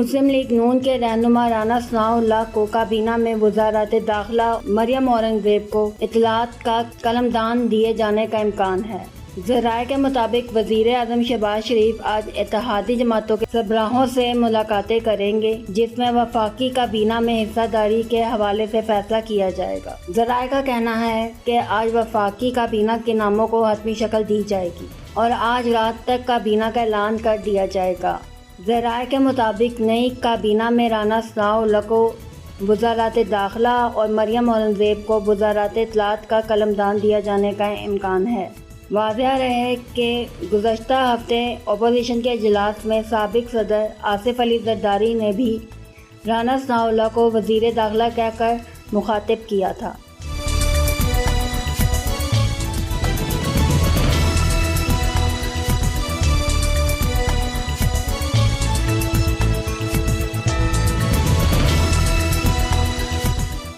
मुस्लिम league नून के रहनुमा राना सनाउल्लाह को काबीना में वज़ारत दाखिला मरियम औरंगज़ेब को इत्तलात का कलमदान दिए जाने का इम्कान है। ज़राए के मुताबिक वज़ीर आज़म शहबाज शरीफ आज इत्तेहादी जमातों के सरबराहों से मुलाकातें करेंगे, जिसमें वफाकी काबीना में हिस्सादारी के हवाले से फैसला किया जाएगा। ज़राए का कहना है कि आज वफाकी काबीना के नामों को हतमी शक्ल दी जाएगी और आज रात तक काबीना का ऐलान कर दिया जाएगा। ज़राए के मुताबिक नई काबीना में राना सनाउल्लाह को वज़ारत दाखिला और मरियम औरंगज़ेब को वज़ारत इत्तलात का कलमदान दिया जाने का इम्कान है। वाज़ेह रहे कि गुज़श्ता हफ्ते अपोजिशन के इजलास में साबिक़ सदर आसिफ अली ज़रदारी ने भी राना सनाउल्लाह को वज़ीर दाखिला कहकर मुखातिब किया था।